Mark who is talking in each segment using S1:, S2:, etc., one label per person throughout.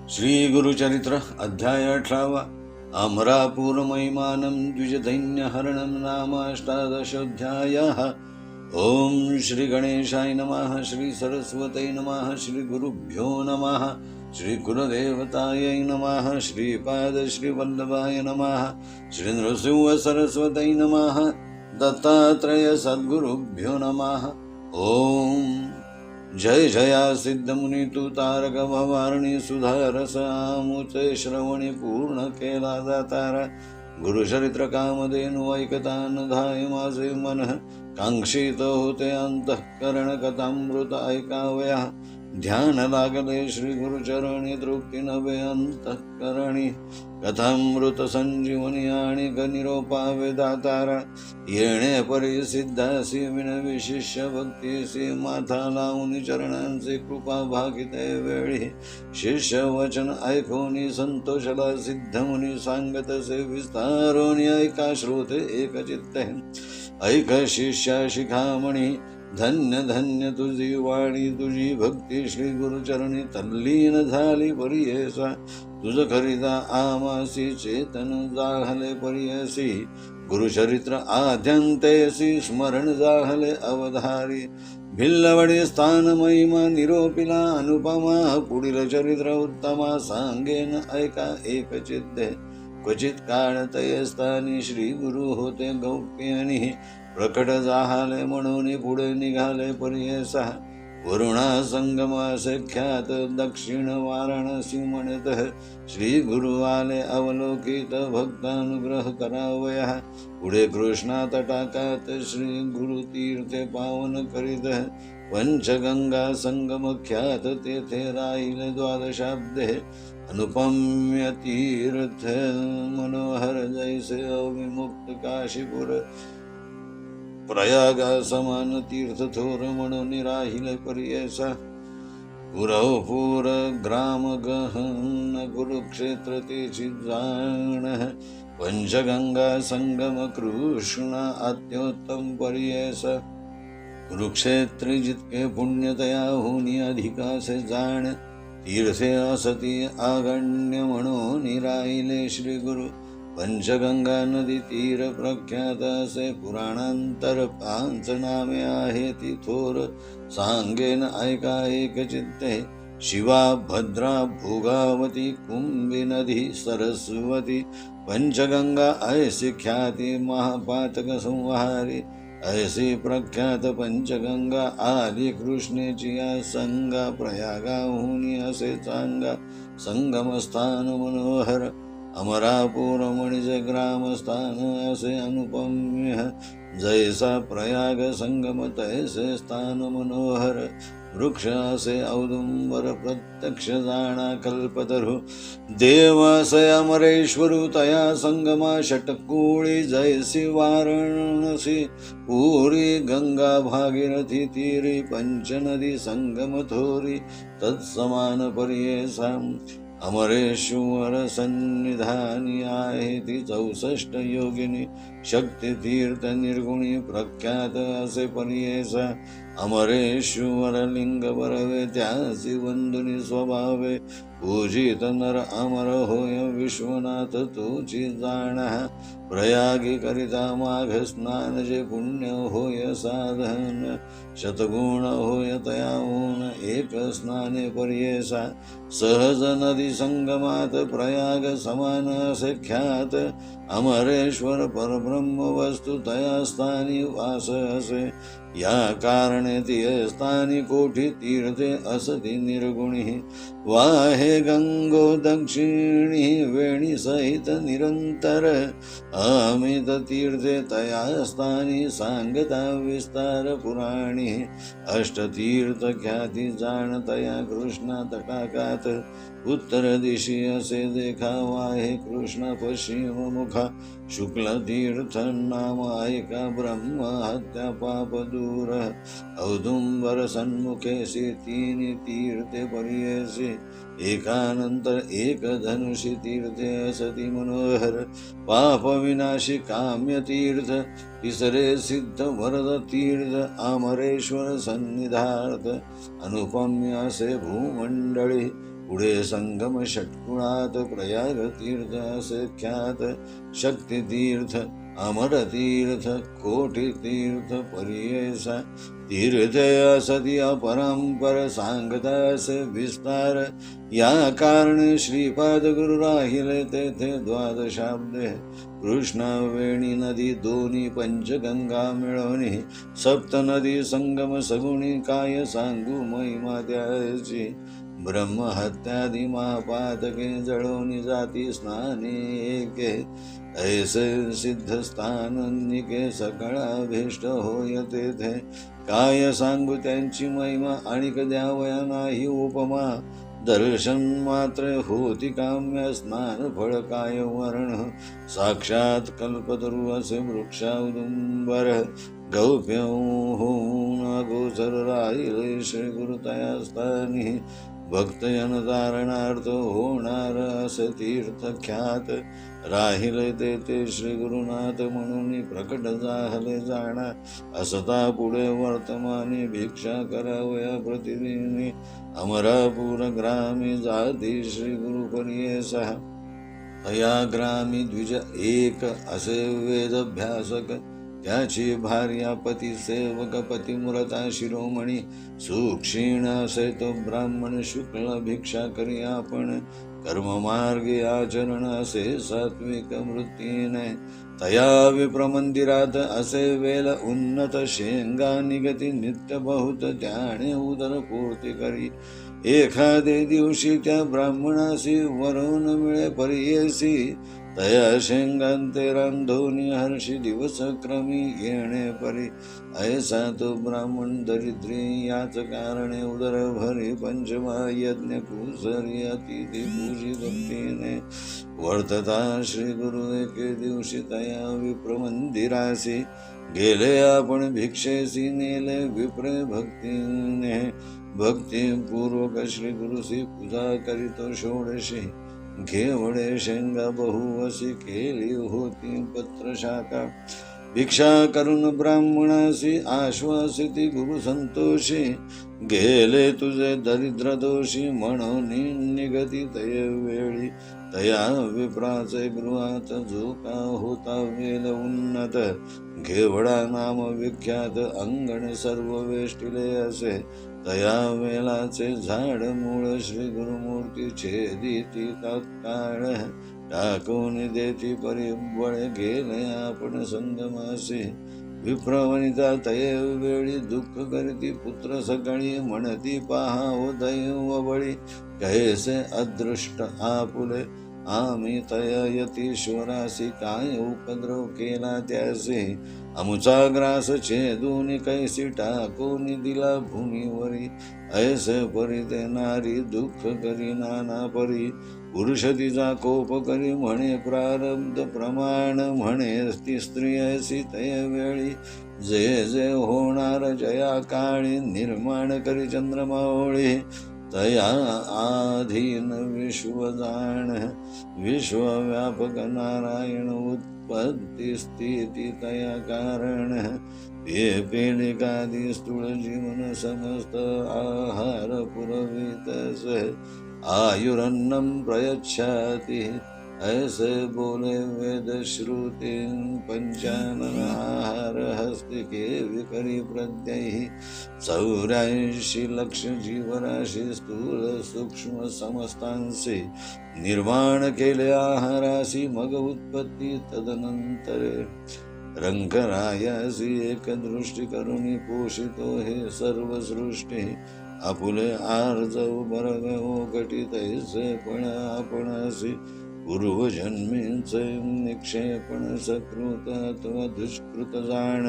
S1: श्री गुरुचरित्र अध्याय 18 अमरापुर महिमानं द्विजदैन्यहरणं नाम अष्टादशोऽध्यायः। ओम श्री गणेशाय नमः, श्री सरस्वती नमः, श्री गुरुभ्यो नमः, श्री कुलदेवतायै नमः, श्रीपाद श्री वल्लभाय नमः, श्री नृसिंह सरस्वती नमः, दत्तात्रेय सद्गुरुभ्यो नमः। ओम जय जया सिद्ध मुनी तू तारक भवारणी सुधारस आमुचे श्रवणी पूर्ण केला जातारा। गुरुचरित्र कामधेनु ऐकता धाय माझे मन, कांक्षित होते अंतःकरण कथामृत ऐकावया। ध्यान लागले श्री गुरुचरणी तृप्ती नवे अंतःकरणी, कथामृत संजीवनी आणि निरोपावे दातारा। येणे परी सिद्धासी विनवी शिष्य भक्तीसी, माथा लावून चरणांचे कृपा भागिते वेळी। शिष्य वचन ऐकूनी संतोषला सिद्ध मुनी, सांगतसे विस्तारोनी ऐका श्रोते एक चित्ते। ऐक शिष्या शिखामणी धन्य धन्य तुझी वाणी, तुझी भक्ती श्री गुरुचरणी तल्लीन झाली परियेसा। तुझ खरिदा आमासी चेतन जाहले परियसी, गुरुचरित्र आद्यंतेसी स्मरण जाहले अवधारी। भिल्लवडे स्थान महिमा निरोपिला अनुपमा, पुढील चरित्र उत्तमा सांगेन ऐका एक चित्ते। क्वचित काळ तयस्थानी श्री गुरु होते गौप्यानी, प्रकट जाहले म्हणून पुढे निघाले परियसा। वरुणा संगमासे ख्यात दक्षिण वाराणसी म्हणत, श्री गुरु आले अवलोकित भक्तानुग्रह करावया। पुढे कृष्णा तटाकात श्री गुरु तीर्थे पावन करीत, पंचगंगा संगम ख्यात तेथे राहिले द्वादशाब्दे। अनुपम्य तीर्थ मनोहर जैसे अविमुक्त काशीपुर, प्रयागा समान तीर्थ थोर म्हणून राहिले परियसा। पुरवपूर ग्राम गहन कुरुक्षेत्र तेची जाण, पंचगंगा संगम कृष्ण अत्योत्तम परियसा। कुरुक्षेत्री जितके पुण्यतया होनी अधिकासे जाण, तीर्थे असती आगण्य म्हणून राहिले श्री गुरु। पंचगंगा नदी तीर प्रख्यात असे पुराणांतर पांच नामे आहे ती थोर, सांगेन ऐका एक चित्ते। शिवा भद्रा भोगावती कुंभी नदी सरस्वती, पंचगंगा ऐसी ख्याती महापातक संहारी। ऐसी प्रख्यात पंचगंगा आली कृष्णेची या संगा, प्रयागाहुनी असे चांगा संगमस्थान मनोहर। अमरापुर म्हणजे ग्रामस्थान असे अनुपम्य, जैसा प्रयाग संगम तैसे स्थान मनोहर। वृक्ष असे औदुंबर प्रत्यक्ष जाणा कल्पतरू, देव असे अमरेश्वरू तया संगमा षटकुळी। जैसी वाराणसी पुरी गंगा भागीरथी तीरी, पंचनदी संगम थोरी तत्समान परियेसा। अमरेश्वर सन्निधानी आहे ती 64 योगिनी, शक्ती तीर्थ निर्गुणी प्रख्यात असे परियेसा। अमरेश्वर लिंग बरवे त्यासी वंदुनी स्वभावे, पूजित नर अमर होय विश्वनाथ तुझी जाण। प्रयागी करिता माघ स्नान जे पुण्य होय साधन, शतगुण होय तयाहून एक स्नाने परियेसा। सहज नदी संगमात प्रयाग समान असे ख्यात, अमरेश्वर परब्रह्म वस्तु तया स्थानी वास असे। या कारणे ती स्थानी कोठी तीर्थे असती निर्गुणी, वाहे गंगो दक्षिणी वेणी सहित निरंतर। अमित तीर्थे तया स्थानी सांगता विस्तार पुराणी, अष्टतीर्थ ख्याती जाण तया कृष्णा तटाकात। उत्तर दिशी असे देखावा आहे कृष्ण पश्चिम मुखा, शुक्ल तीर्थ नाम ऐका ब्रह्म हत्या पाप दूर। औदुंबर सन्मुखेसी तीन तीर्थे परियेसी, एकानंतर एक धनुषी तीर्थे असती मनोहर। पाप विनाशी काम्य तीर्थ, तिसरे सिद्ध वरद तीर्थ अमरेश्वर सन्निधार्थ। अनुपम्य असे भूमंडळी पुढे संगम षटकुळात प्रयाग तीर्थ असे ख्यात. शक्तितीर्थ अमरतीर्थ कोटितीर्थ पर्येसा. तीर्थ असती अपरंपर सांगतास विस्तार. या कारण श्रीपाद गुरु राहिले तेथे द्वादशाब्दे. कृष्णा वेणी नदी दोन्ही पंचगंगा मिळवणी. सप्त नदी संगम सगुणी काय सांगू महिमा त्याची. ब्रह्महत्यादी महापातके जळवणी जाती स्नाने एके. ऐसे सिद्धस्थान निके सकळाभीष्ट होय तेथे. काय सांगू त्यांची महिमा आणिक द्यावया नाही उपमा. दर्शन मात्र होती काम्य स्नान फळ काय वर्ण. साक्षात कल्पतरू असे वृक्षाउदुंबर. गौप्य होऊन अगोचर राहिले श्री गुरु तयास्थानी. भक्तजन तारणार्थ होणार असे तीर्थ ख्यात. राहिले ते श्री गुरुनाथ म्हणून प्रकट झाले जाणा. असता पुढे वर्तमानी भिक्षा करावया प्रतिदिनी. अमरापूर ग्रामी जाती श्री गुरु पर्येसा. तया ग्रामी द्विज एक असे वेदभ्यासक. त्याची भार्या पती सेवक पतिमुरता शिरोमणी. सुक्षीण असे तो ब्राह्मण शुक्ल भिक्षा करी आपण. कर्ममार्गे आचरण असे सात्विक वृत्तीने. तया विप्रमंदिरात असे वेल उन्नत शेंगा निगती नित्य बहुत. त्याने उदर पूर्ती करी. एखादे दिवशी त्या ब्राह्मणासी वरून मिळे पर्येसी. तया शेंगांते रांधोनी हर्षी दिवस क्रमी येणे परी. ऐसा तो ब्राह्मण दरिद्री याच कारणे उदर भरी. पंचमा यज्ञ कुसरी अतिथी पूजी भक्तीने. वर्तता श्री गुरु एके दिवशी तया विप्रमंदिरासी. गेले आपण भिक्षेसी नेले विप्रे भक्तीने. भक्तिपूर्वक श्री गुरुसी पूजा करीतो षोडशी. घेवडे शेंगा बहुवशी केली होती पत्र शाखा. भिक्षा करून ब्राह्मणासी आश्वासिती गुरु संतोषी. गेले तुझे दरिद्र दोषी म्हणून निगती तय वेळी. तया विप्राचे गृहात झोका होता वेल उन्नत. घेवडा नाम विख्यात अंगण सर्व वेष्टिले असे. तया वेलाचे झाड मूळ श्री गुरुमूर्ती छेदिती तत्काळ. टाकून देती परिबळ गेले आपण संगमासी. विप्रवनिता तये वेळी दुःख करीती पुत्र सकाळी. म्हणती पहा ओ दैव बळी. कैसे अदृष्ट आपुले आम्ही तया यतीश्वरासी. काय उपद्रव केला त्यासी. अमुचा ग्रास छेदून कैसी टाकून दिला भूमीवरी. ऐसे परी ते नारी दुःख करी नाना परी. पुरुष तिचा कोप करी म्हणे प्रारब्ध प्रमाण. म्हणे ती स्त्री ऐसी तय वेळी. जे जे होणार जया काळी. निर्माण करी चंद्रमावळी. तया आधीन विश्व जाण. विश्वव्यापक नारायण उत्पत्ती स्थिती तया कारण. पेलिकादी स्थूल जीवन समस्त आहार पुरवितस. आयुरन्नम प्रयच्छाति. ऐसे बोले वेद श्रुति. पंचानन आहार हस्तिके विकरी प्रत्ययी. 84 लक्ष जीवराशी स्थूल सूक्ष्म समस्तांसी. निर्माण केले आहारासी मग उत्पत्ती तदनंतर. रंगरायासी एक दृष्टी करुणी पोषितो हे सर्व सृष्टी. आपुले आर्जव बरगो घटित ऐसे पण आपणासी. पूर्वजन्मींचे निक्षेपण सकृत अथवा दुष्कृत जाण.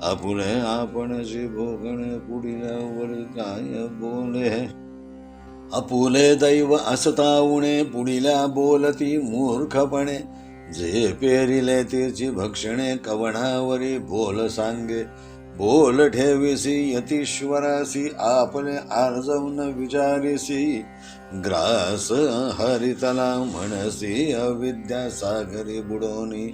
S1: आपुले आपणची भोगणे पुढील्यावर काय बोले. आपुले दैव असतावणे पुढील्या बोलती मूर्खपणे. जे पेरिले त्याची भक्षणे कवणावरी बोल सांगे. बोल ठेविसी यतीश्वरासी आपले आर्जवून विचारिसी. ग्रास हरितला म्हणसी अविद्या सागरी बुडोनी.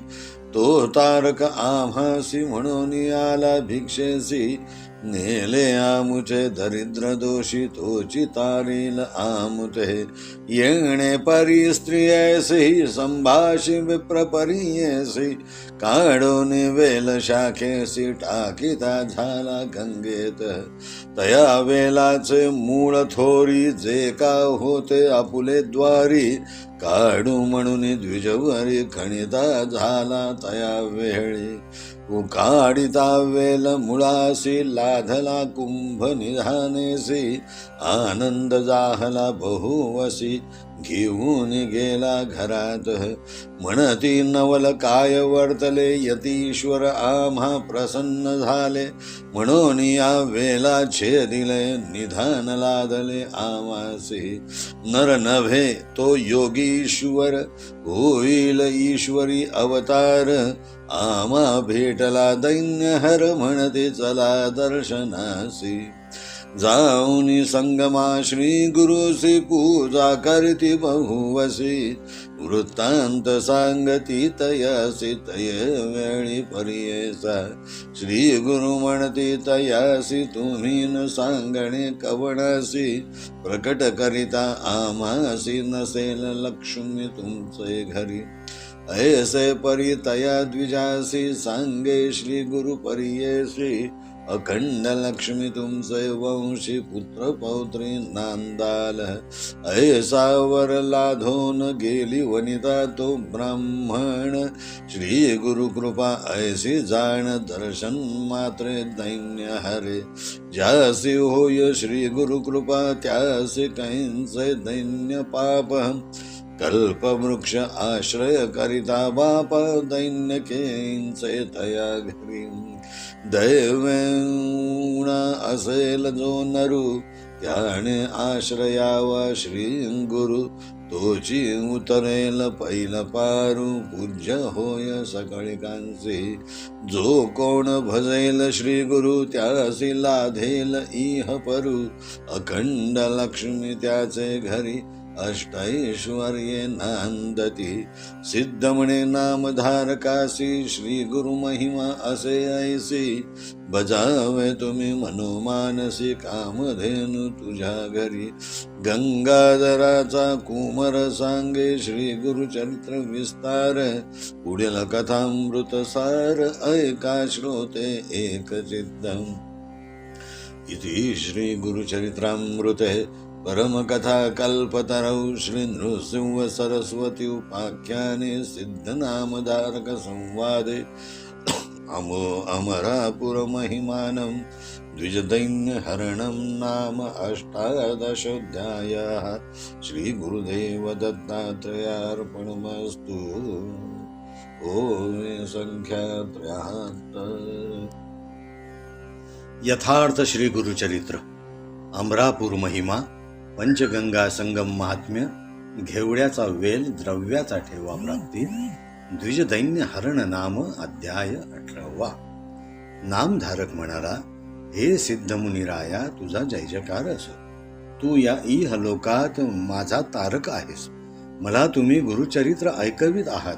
S1: तो तारक आम्हासी म्हणून आला भिक्षेसी, नेले आमुचे दरिद्र दोषी तोची तारील आमुते. येणे परी स्त्री ऐसी संभाषी विप्र परी ऐसी, काढून वेल शाखेसी टाकीता झाला गंगेत. तया वेलाचे मूळ थोरी जे का होते आपुले द्वारी, काढू म्हणून द्विजवरी खणिता झाला तया वेळी. उकाडिता वेल मुळासी लाधला कुंभ निधानेसी, आनंद जाहला बहुवसी घेऊन गेला घरात. म्हणती नवल काय वर्तले यतीश्वर आम्हा प्रसन्न झाले, म्हणून या वेला छेदिले निधान लादले आमासी. नर नव्हे तो योगीश्वर होईल ईश्वरी अवतार, आमा भेटला दैन्यहर म्हणते चला दर्शनासी. जाऊनी संगमा श्री गुरुसी पूजा करती बहुवसी, वृत्तांत सांगती तयासी तय वेळी परियेसा. श्री गुरु म्हणती तयासी तुम्ही न सांगणे कवणासी, प्रकट करिता आम्हासी नसेल लक्ष्मी तुमचे घरी. ऐसे परी तया द्विजासी सांगे श्री गुरु परियेसी, अखंड लक्ष्मी तुमचे वंशी पुत्र पौत्री नांदाल. ऐसा वर लाधोन गेली वनिता तो ब्राह्मण, श्री गुरु कृपा ऐसी जाण दर्शन मात्रे दैन्य हरे. ज्यासी होय श्री गुरु कृपा त्यासी कैंचे दैन्य पाप, कल्पवृक्ष आश्रय करिता बाप दैन्य केंचे तया घरी. दैवूण असेल जो नरू त्याने आश्रयावा श्री गुरु, तोची उतरेल पैल पारू पूज्य होय सकळिकांचे. जो कोण भजेल श्री गुरु त्यासी लाधेल इह परू, अखंड लक्ष्मी त्याचे घरी अष्टैश्वर्ये नांदती. सिद्ध म्हणे नामधारकासी श्री गुरु महिमा असे ऐसी, बजावे तुम्ही मनोमानसी कामधेनु तुझ्या घरी. गंगाधराचा कुमर सांगे श्री गुरुचरित्र विस्तार, पुढील कथामृत सार ऐका श्रोते एक चित्तम. इति श्री गुरुचरित्रामृते परमकथा कल्पतरौ श्री नृसिंह सरस्वती उपाख्याने सिद्धनामधारक संवादे अमरापुर महिमानं द्विजदैन्य हरणं नाम अष्टादशोऽध्यायः. श्री गुरुदेव दत्तात्रेयार्पणमस्तु. ओम संख्या 73.
S2: यथार्थ श्री गुरुचरित्र. अमरापूर महिमा, पंचगंगा संगम महात्म्य, घेवड्याचा वेल द्रव्याचा ठेवा प्राप्ती, द्विजदैन्य हरण नाम अध्याय 18. नामधारक म्हणाला, हे सिद्धमुनिराया तुझा जय जयकार असो. तू या इहलोकात माझा तारक आहेस. मला तुम्ही गुरुचरित्र ऐकवित आहात.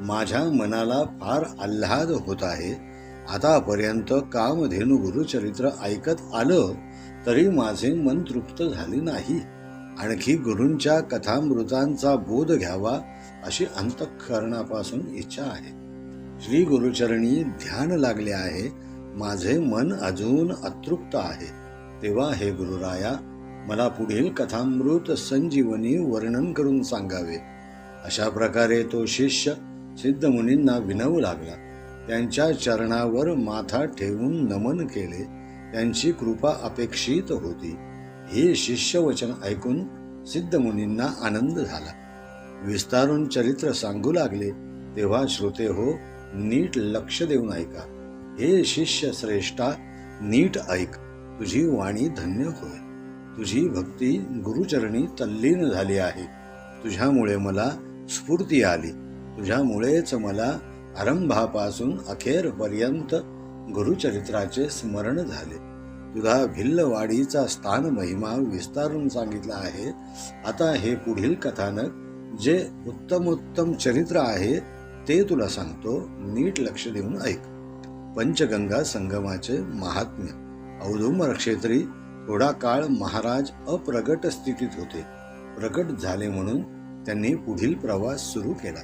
S2: माझ्या मनाला फार आल्हाद होत आहे. आतापर्यंत कामधेनु गुरुचरित्र ऐकत आलं तरी माझे मन तृप्त झाले नाही. आणखी गुरूंच्या कथामृतांचा बोध घ्यावा अशी अंतःकरणापासून इच्छा आहे. श्री गुरुचरणी ध्यान लागले आहे. माझे मन अजून अतृप्त आहे. तेव्हा हे गुरुराया मला पुढील कथामृत संजीवनी वर्णन करून सांगावे. अशा प्रकारे तो शिष्य सिद्धमुनींना विनवू लागला. त्यांच्या चरणावर माथा ठेवून नमन केले. त्यांची कृपा अपेक्षित होती. हे शिष्यवचन ऐकून सिद्धमुनींना आनंद झाला. विस्तारून चरित्र सांगू लागले. तेव्हा श्रोते हो, नीट लक्ष देऊन ऐका. हे शिष्य श्रेष्ठा, नीट ऐक. तुझी वाणी धन्य होय. तुझी भक्ती गुरुचरणी तल्लीन झाली आहे. तुझ्यामुळे मला स्फूर्ती आली. तुझ्यामुळेच मला आरंभापासून अखेरपर्यंत गुरुचरित्राचे स्मरण झाले. तुझा भिल्लवाडीचा स्थान महिमा विस्तारून सांगितला आहे. आता हे पुढील कथानक जे उत्तमोत्तम चरित्र आहे ते तुला सांगतो, नीट लक्ष देऊन ऐक. पंचगंगा संगमाचे महात्म्य. औदुंबर क्षेत्री थोडा काळ महाराज अप्रगट स्थितीत होते. प्रगट झाले म्हणून त्यांनी पुढील प्रवास सुरू केला.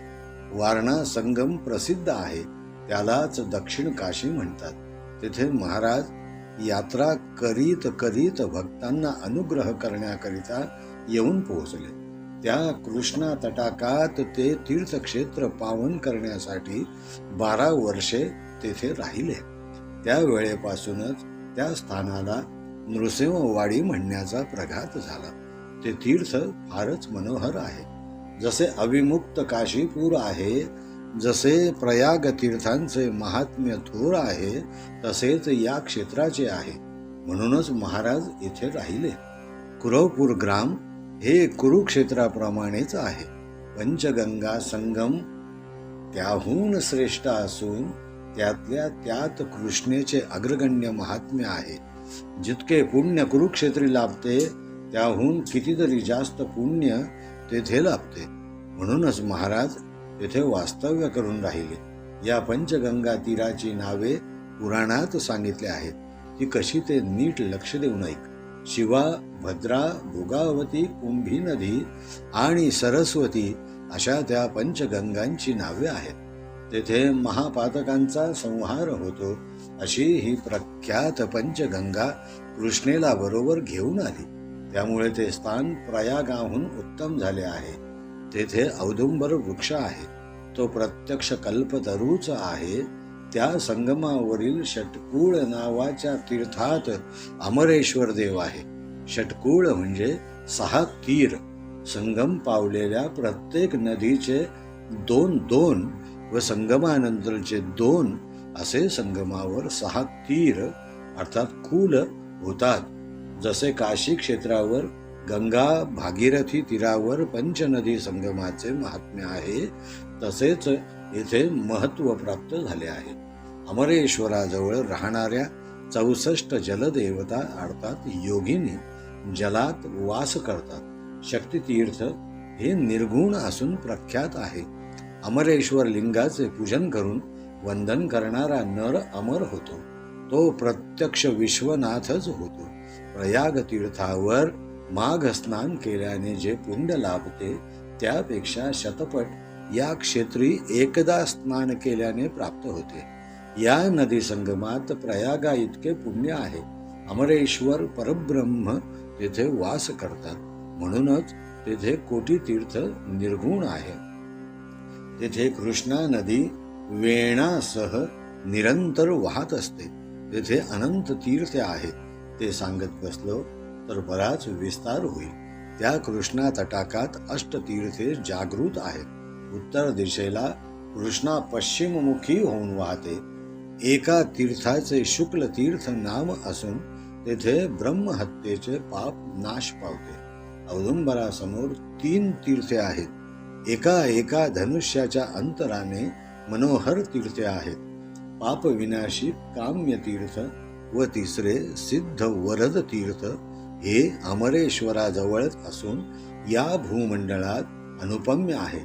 S2: वारणा संगम प्रसिद्ध आहे, त्यालाच दक्षिण काशी म्हणतात. तेथे महाराज यात्रा करीत करीत भक्तांना अनुग्रह करण्याकरिता येऊन पोहोचले. त्या कृष्णा तटाकात ते तीर्थक्षेत्र पावन करण्यासाठी 12 वर्षे तेथे राहिले. त्या वेळेपासूनच त्या स्थानाला नृसिंहवाडी म्हणण्याचा प्रघात झाला. ते तीर्थ फारच मनोहर आहे. जसे अविमुक्त काशीपूर आहे, जसे प्रयाग तीर्थांचे महात्म्य थोर आहे, तसेच या क्षेत्राचे आहे. म्हणूनच महाराज इथे राहिले. कुरवपूर ग्राम हे कुरुक्षेत्राप्रमाणेच आहे. पंचगंगा संगम त्याहून श्रेष्ठ असून त्यातल्या त्यात कृष्णेचे अग्रगण्य महात्म्य आहे. जितके पुण्य कुरुक्षेत्री लाभते त्याहून कितीतरी जास्त पुण्य तेथे लाभते. म्हणूनच महाराज तेथे वास्तव्य करून राहिले. या पंचगंगा तीराची नावे पुराणात सांगितले आहेत. ती कशी ते नीट लक्ष देऊन ऐक. शिवा, भद्रा, भोगावती, कुंभी नदी आणि सरस्वती अशा त्या पंचगंगांची नावे आहेत. तेथे महापातकांचा संहार होतो. अशी ही प्रख्यात पंचगंगा कृष्णेला बरोबर घेऊन आली. त्यामुळे ते स्थान प्रयागाहून उत्तम झाले आहे. तेथे औदुंबर वृक्ष आहे. तो प्रत्यक्ष कल्पतरूच आहे. त्या संगमावरील षटकुळ नावाच्या तीर्थात अमरेश्वर देव आहे. षटकुळ म्हणजे 6 तीर. संगम पावलेल्या प्रत्येक नदीचे 2 व संगमानंतरचे 2 असे संगमावर 6 तीर अर्थात कुल होतात. जसे काशी क्षेत्रावर गंगा भागीरथी तीरावर पंचनदी संगमाचे महात्म्य आहे, तसेच येथे महत्व प्राप्त झाले आहे. अमरेश्वराजवळ राहणाऱ्या 64 जलदेवता अर्थात योगिनी जलात वास करतात. शक्तितीर्थ हे निर्गुण असून प्रख्यात आहे. अमरेश्वर लिंगाचे पूजन करून वंदन करणारा नर अमर होतो. तो प्रत्यक्ष विश्वनाथच होतो. प्रयाग तीर्थावर माघ स्नान केल्याने जे पुण्य लाभते त्यापेक्षा शतपट या क्षेत्री एकदा स्नान केल्याने प्राप्त होते. या नदी संगमात प्रयागा इतके पुण्य आहे. अमरेश्वर परब्रह्म तेथे वास करतात. म्हणूनच तेथे कोटी तीर्थ निर्गुण आहे. तेथे कृष्णा नदी वेणासह निरंतर वाहत असते. तेथे अनंत तीर्थे आहेत. ते सांगत बसलो तर बराच विस्तार होईल. त्या कृष्णा तटाकात अष्टतीर्थे जागृत आहेत. उत्तर दिशेला कृष्णा पश्चिममुखी होऊन वाहते. एका तीर्थाचे शुक्ल तीर्थ नाम असून तेथे ब्रह्महत्येचे पाप नाश पावते. औदुंबरासमोर 3 तीर्थे आहेत. एका धनुष्याच्या अंतराने मनोहर तीर्थे आहेत. पाप विनाशी काम्य तीर्थ व तिसरे सिद्ध वरद तीर्थ हे अमरेश्वराजवळच असून या भूमंडळात अनुपम्य आहे.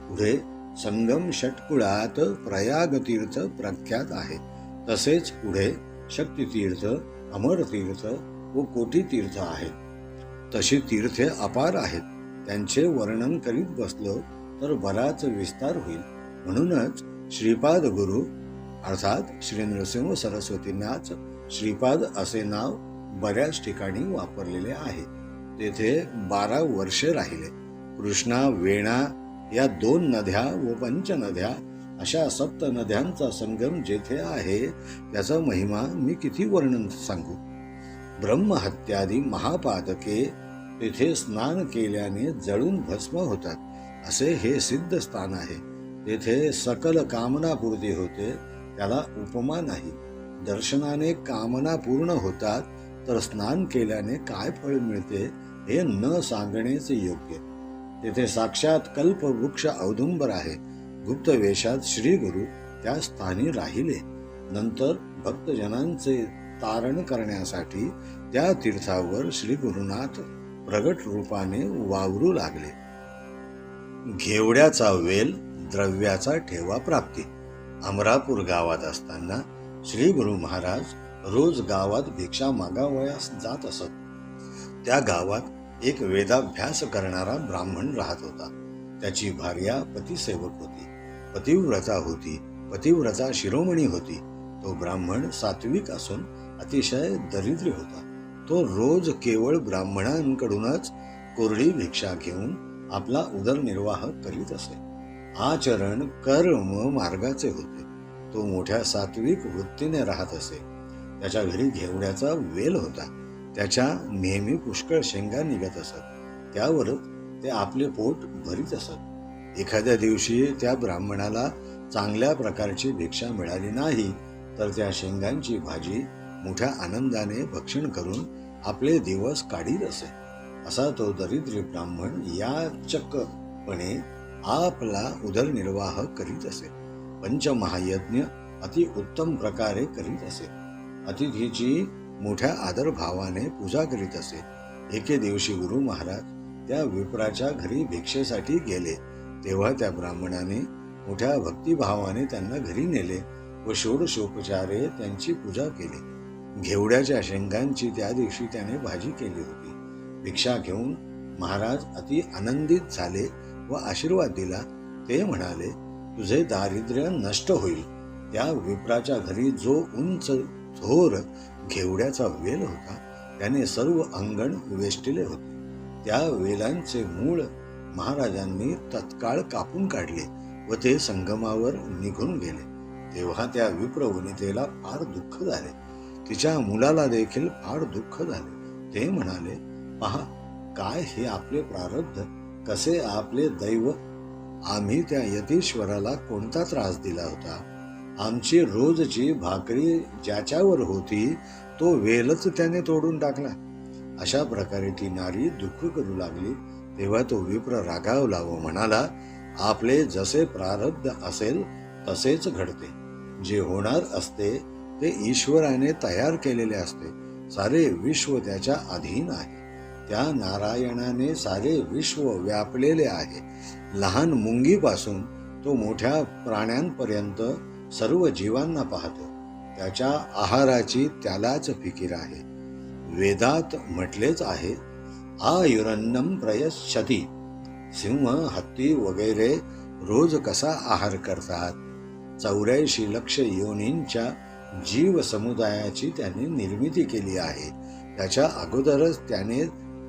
S2: पुढे संगम षटकुळात प्रयाग तीर्थ प्रख्यात आहे. तसेच पुढे शक्तितीर्थ, अमरतीर्थ व कोटीतीर्थ आहेत. तशी तीर्थे अपार आहेत. त्यांचे वर्णन करीत बसलो तर बराच विस्तार होईल. म्हणूनच श्रीपाद गुरु अर्थात श्री नृसिंह सरस्वतींनाच श्रीपाद असे नाव बऱ्याच ठिकाणी वापरलेले आहे. तेथे 12 वर्षे राहिले. कृष्णा, वेणा या 2 नद्या व पंचनद्या अशा 7 नद्यांचा संगम जेथे आहे त्याचा महिमा मी किती वर्णन सांगू. ब्रह्महत्यादी महापातके तेथे स्नान केल्याने जळून भस्म होतात, असे हे सिद्ध स्थान आहे. तेथे सकल कामनापूर्ती होते, त्याला उपमा नाही. दर्शनाने कामना पूर्ण होतात, तर स्नान केल्याने काय फळ मिळते हे न सांगणेच योग्य. तेथे साक्षात कल्पवृक्ष औदुंबर आहे. गुप्त वेशात श्री गुरु त्या स्थानी राहिले. नंतर भक्तजनांचे तारण करण्यासाठी त्या तीर्थावर श्री गुरुनाथ प्रगट रूपाने वावरू लागले. घेवड्याचा वेल द्रव्याचा ठेवा प्राप्ती. अमरापूर गावात असताना श्री गुरु महाराज रोज गावात भिक्षा मागावयास जात असत. त्या गावात एक वेदाभ्यास करणारा ब्राह्मण राहत होता. त्याची भार्या पतिसेवक होती, पतिव्रता होती, पतिव्रता शिरोमणी होती. तो ब्राह्मण सात्विक असून अतिशय दरिद्री होता. तो रोज केवळ ब्राह्मणांकडूनच कोरडी भिक्षा घेऊन आपला उदरनिर्वाह करीत असे. आचरण कर्म मार्गाचे होते. तो मोठ्या सात्विक वृत्तीने राहत असे. त्याच्या घरी घेवड्याचा वेल होता. त्याच्या नेहमी पुष्कळ शेंगा निघत असत. त्यावरच ते आपले पोट भरीत असत. एखाद्या दिवशी त्या ब्राह्मणाला चांगल्या प्रकारची भिक्षा मिळाली नाही तर त्या शेंगांची भाजी मोठ्या आनंदाने भक्षण करून आपले दिवस काढीत असे. असा तो दरिद्री ब्राह्मण याचकपणे आपला उदरनिर्वाह करीत असे. पंचमहायज्ञ अति उत्तम प्रकारे करीत असे. अतिथीची मोठ्या आदरभावाने पूजा करीत असे. एके दिवशी गुरु महाराज त्या विप्राच्या घरी भिक्षेसाठी गेले. तेव्हा त्या ब्राह्मणाने मोठ्या भक्तिभावाने त्यांना घरी नेले व षोडशोपचारे त्यांची पूजा केली. घेवड्याच्या शेंगांची त्या दिवशी त्याने भाजी केली होती. भिक्षा घेऊन महाराज अति आनंदित झाले व आशीर्वाद दिला. ते म्हणाले, तुझे दारिद्र्य नष्ट होईल. त्या विप्राच्या घरी जो उंच थोर घेवड्याचा वेल होता त्याने सर्व अंगण वेष्टिले होते. त्या वेलांचे मूळ महाराजांनी तत्काळ कापून काढले व ते संगमावर निघून गेले. तेव्हा त्या विप्र वनितेला फार दुःख झाले. तिच्या मुलाला देखील फार दुःख झाले. ते म्हणाले, पहा काय हे आपले प्रारब्ध, कसे आपले दैव. आम्ही त्या यतीश्वराला कोणता त्रास दिला होता. आमची रोजची भाकरी ज्याच्यावर होती तो वेलच त्याने तोडून टाकला. अशा प्रकारे ती नारी दुःख करू लागली. तेव्हा तो विप्र रागावला व म्हणाला, आपले जसे प्रारब्ध असेल तसेच घडते. जे होणार असते ते ईश्वराने तयार केलेले असते. सारे विश्व त्याच्या अधीन आहे. त्या नारायणाने सारे विश्व व्यापलेले आहे. लहान मुंगीपासून तो मोठ्या प्राण्यांपर्यंत सर्व जीवांना पाहतो. त्याच्या आहाराची त्यालाच फिकीर आहे. वेदात म्हटलेच आहे, आयुरन्नम प्रयच्छति. सिंह, हत्ती वगैरे रोज कसा आहार करतात. 84 लक्ष योनींच्या जीव समुदायाची त्याने निर्मिती केली आहे. त्याच्या अगोदरच त्याने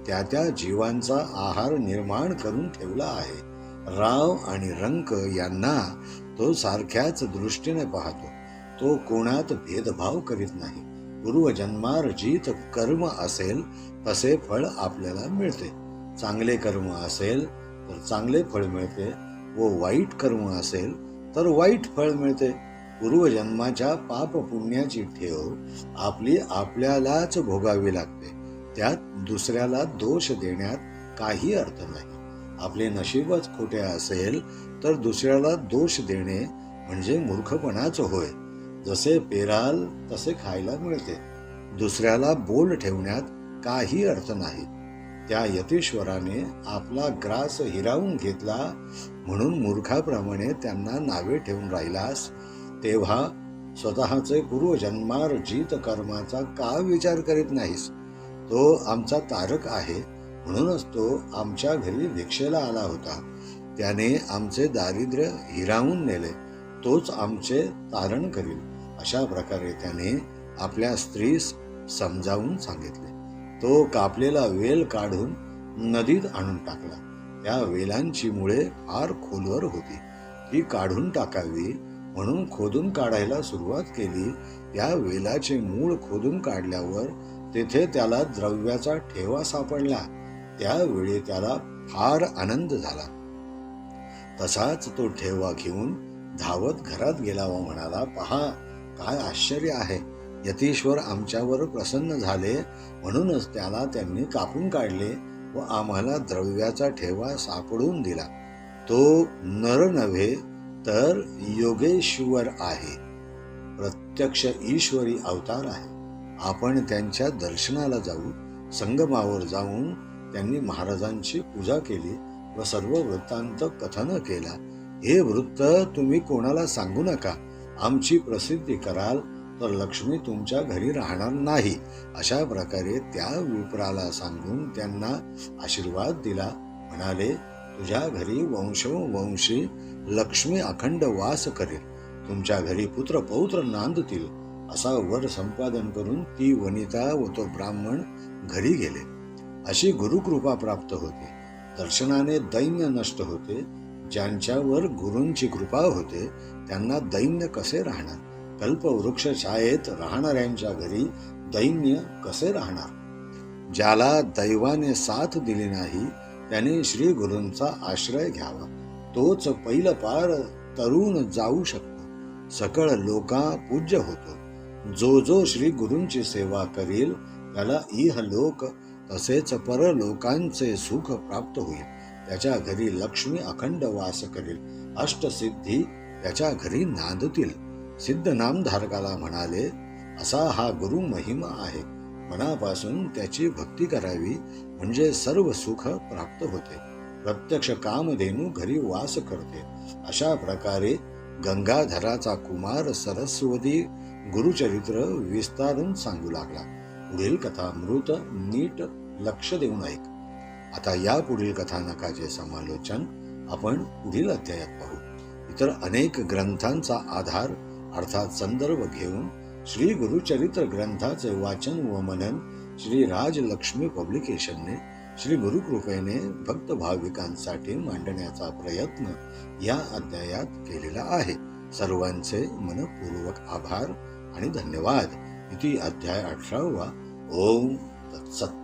S2: त्या जीवांचा आहार निर्माण करून ठेवला आहे. राव आणि रंक यांना तो सारख्याच दृष्टीने पाहतो. तो कोणात भेदभाव करीत नाही. पूर्वजन्मार्जित कर्म असेल तसे फळ आपल्याला मिळते. चांगले कर्म असेल तर चांगले फळ मिळते व वाईट कर्म असेल तर वाईट फळ मिळते. पूर्वजन्माच्या पाप पुण्याची ठेव आपल्यालाच भोगावी लागते. त्यात दुसऱ्याला दोष देण्यात काही अर्थ नाही. आपले नशीबच खोटे असेल तर दुसऱ्याला दोष देणे म्हणजे मूर्खपणाच होय. जसे पेराल तसे खायला मिळते. दुसऱ्याला बोल ठेवण्यात काही अर्थ नाही. त्या यतीश्वराने आपला ग्रास हिरावून घेतला म्हणून मूर्खाप्रमाणे त्यांना नावे ठेवून राहिलास, तेव्हा स्वतःचे पूर्वजन्मार्जित कर्माचा का विचार करीत नाहीस. तो आमचा तारक आहे म्हणूनच तो आमच्या घरी भिक्षेला आला होता. त्याने आमचे दारिद्र्य हिरावून नेले. तोच आमचे तारण करील. अशा प्रकारे त्याने आपल्या स्त्रीस समजावून सांगितले. तो कापलेला वेल काढून नदीत आणून टाकला. त्या वेलांची मुळे फार खोलवर होती. ती काढून टाकावी म्हणून खोदून काढायला सुरुवात केली. त्या वेलाचे मूळ खोदून काढल्यावर तेथे त्याला द्रव्याचा ठेवा सापडला. त्यावेळी त्याला फार आनंद झाला. तसाच तो ठेवा घेऊन धावत घरात गेला व म्हणाला, पहा काय आश्चर्य आहे. यतीश्वर आमच्यावर प्रसन्न झाले म्हणूनच त्याला त्यांनी कापून काढले व आम्हाला द्रव्याचा ठेवा सापडून दिला. तो नर नव्हे तर योगेश्वर आहे. प्रत्यक्ष ईश्वरी अवतार आहे. आपण त्यांच्या दर्शनाला जाऊ. संगमावर जाऊन त्यांनी महाराजांची पूजा केली व सर्व वृत्तांत कथन केला. हे वृत्त तुम्ही कोणाला सांगू नका. आमची प्रसिद्धी कराल तर लक्ष्मी तुमच्या घरी राहणार नाही. अशा प्रकारे त्या विप्राला सांगून त्यांना आशीर्वाद दिला. म्हणाले, तुझ्या घरी वंशोवंशी लक्ष्मी अखंड वास करेल. तुमच्या घरी पुत्र पौत्र नांदतील. असा वर संपादन करून ती वनिता व तो ब्राह्मण घरी गेले. अशी गुरुकृपा प्राप्त होते. दर्शनाने दैन्य नष्ट होते. ज्यांच्यावर गुरूंची कृपा होते त्यांना दैन्य कसे राहणार? कल्पवृक्ष छायेत राहणाऱ्यांच्या घरी दैन्य कसे राहणार? ज्याला दैवाने साथ दिली नाही त्याने श्री गुरूंचा आश्रय घ्यावा. तोच पैल पार तरुण जाऊ शकतो. सकळ लोका पूज्य होतो. जो श्री गुरूंची सेवा करील त्याला इहलोक तसेच परलोकांचे सुख प्राप्त होईल. त्याच्या घरी लक्ष्मी अखंड वास करेल. अष्टसिद्धी त्याच्या घरी नांदतील. सिद्ध नामधारकाला म्हणाले, असा हा गुरु महिमा आहे. मनापासून त्याची भक्ती करावी म्हणजे सर्व सुख प्राप्त होते. प्रत्यक्ष कामधेनू घरी वास करते. अशा प्रकारे गंगाधराचा कुमार सरस्वती गुरुचरित्र विस्तारून सांगू लागला. पुढील कथामृत नीट लक्ष देऊन ऐक. आता या पुढील कथानकाचे समालोचन आपण पुढील अध्यायात पाहू. इतर अनेक ग्रंथांचा आधार अर्थात संदर्भ घेऊन श्री गुरुचरित्र ग्रंथाचे वाचन व मनन श्री राजलक्ष्मी पब्लिकेशनने श्री गुरुकृपेने भक्त भाविकांसाठी मांडण्याचा प्रयत्न या अध्यायात केलेला आहे. सर्वांचे मनपूर्वक आभार आणि धन्यवाद. इति अध्याय 18. ओम तत्सत.